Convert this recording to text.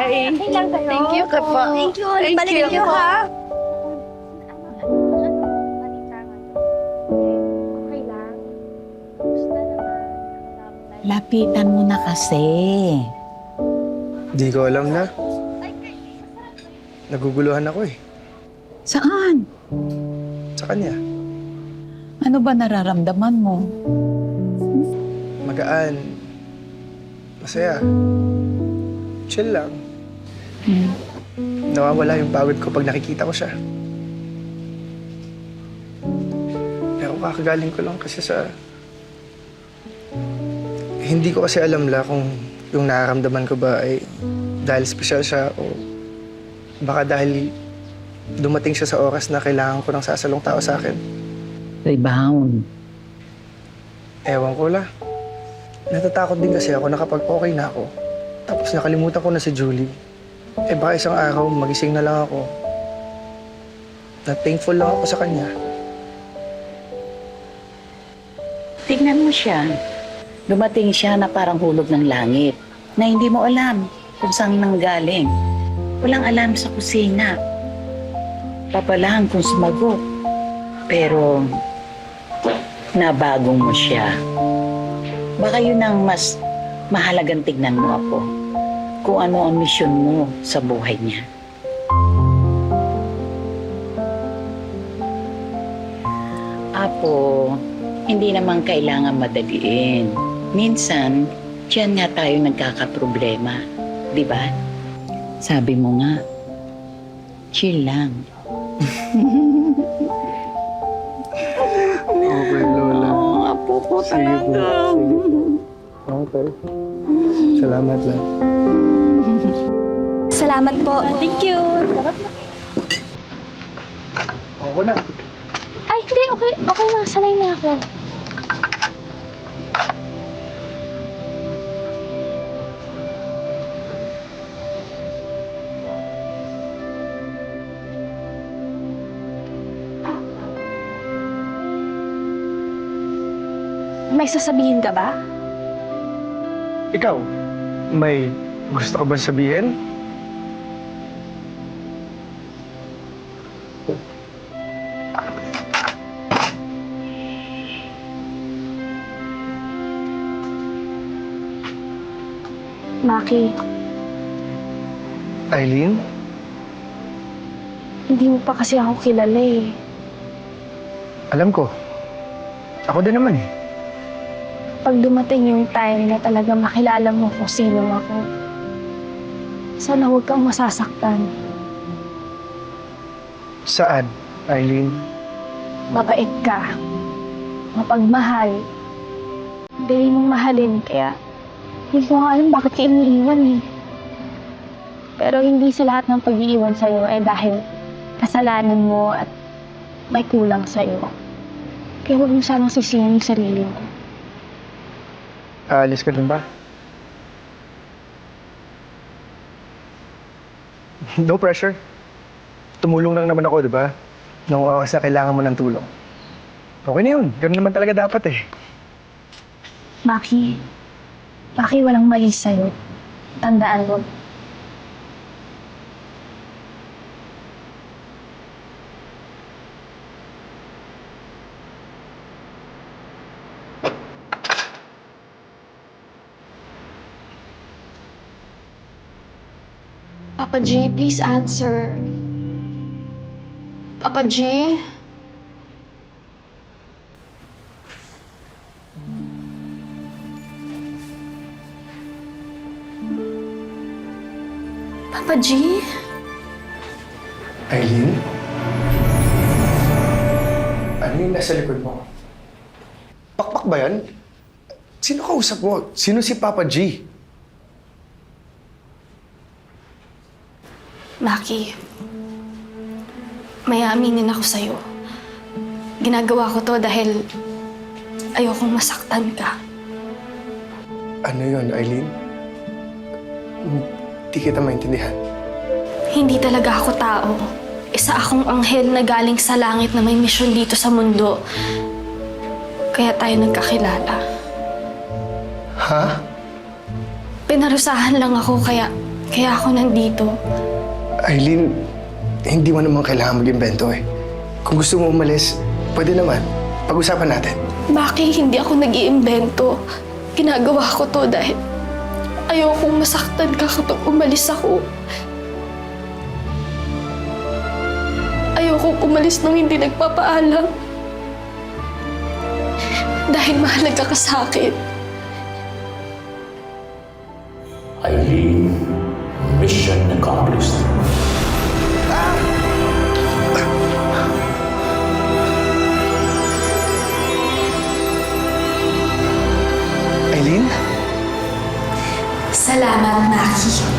Hi! Okay lang kayo. Thank you ka po. Thank you. Thank Balik you. kayo, ha? Okay lang. Gusto naman. Lapitan mo na kasi. Di ko alam na. Naguguluhan ako eh. Saan? Sa kanya. Ano ba nararamdaman mo? Magaan. Masaya. Chill lang. Nawawala yung pagod ko pag nakikita ko siya. Pero kakagaling ko lang kasi sa... Hindi ko kasi alam kung yung nararamdaman ko ba ay dahil special siya o baka dahil dumating siya sa oras na kailangan ko ng sasalong tao sa akin. Rebound. Ewan ko la. Natatakot din kasi ako na kapag okay na ako, tapos nakalimutan ko na si Julie, baka isang araw magising na lang ako na thankful lang ako sa kanya. Tignan mo siya. Dumating siya na parang hulog ng langit na hindi mo alam kung saan nanggaling. Walang alam sa kusina. Papalaan kung sumagot. Pero nabagong mo siya. Baka yun ang mas mahalagang tignan mo, Apo. Kung ano ang misyon mo sa buhay niya. Apo, hindi naman kailangan madaliin. Minsan, diyan nga tayo nagkakaproblema. Di ba? Sabi mo nga, chill lang. Okay, Lola. Oh, Apo ko talaga. Okay. Salamat lang. Salamat po. Thank you. Ako na. Ay, hindi. Okay. Okay lang. Sanay na ako. May sasabihin ka ba? Ikaw, may gusto ka ba sabihin? Maki, Eileen? hindi mo pa kasi ako kilala eh. Alam ko. Ako din naman eh. Pag dumating yung time na talaga makilala mo kung sino ako, sana huwag kang masasaktan. Saan, Eileen? Mabait ka. Mapagmahal. Dali mong mahalin, kaya hindi ko nga alam bakit ka iniiwan eh. Pero hindi sa lahat ng pag-iiwan sa'yo ay dahil kasalanan mo at may kulang sa'yo. Kaya huwag mo sanang sisihin yung sarili mo. Aalis ka din ba? No pressure. Tumulong lang naman ako, di ba? Nung oras na kailangan mo ng tulong. Okay na yun. Ganun naman talaga dapat eh. Maki, walang mali sa'yo. Tandaan mo. Papa G, please answer. Papa G? Papa G? Eileen? Ano yung nasa likod mo? Pakpak ba yan? Sino kausap mo? Sino si Papa G? Maki, may aaminin ako sa'yo. Ginagawa ko to dahil ayokong masaktan ka. Ano yun, Eileen? Hindi kita maintindihan. Hindi talaga ako tao. Isa akong anghel na galing sa langit na may misyon dito sa mundo. Kaya tayo nagkakilala. Ha? Pinarusahan lang ako kaya Kaya ako nandito. Aileen, hindi mo naman kailangan mag-imbento eh. Kung gusto mo umalis, pwede naman. Pag-usapan natin. Bakit hindi ako nag-iimbento? Ginagawa ko to dahil ayokong masaktan ka kapag umalis ako. Ayokong umalis nang hindi nagpapaalam. Dahil mahalaga ka sa akin. Eileen, mission accomplished. Aileen? Salamat, Maki.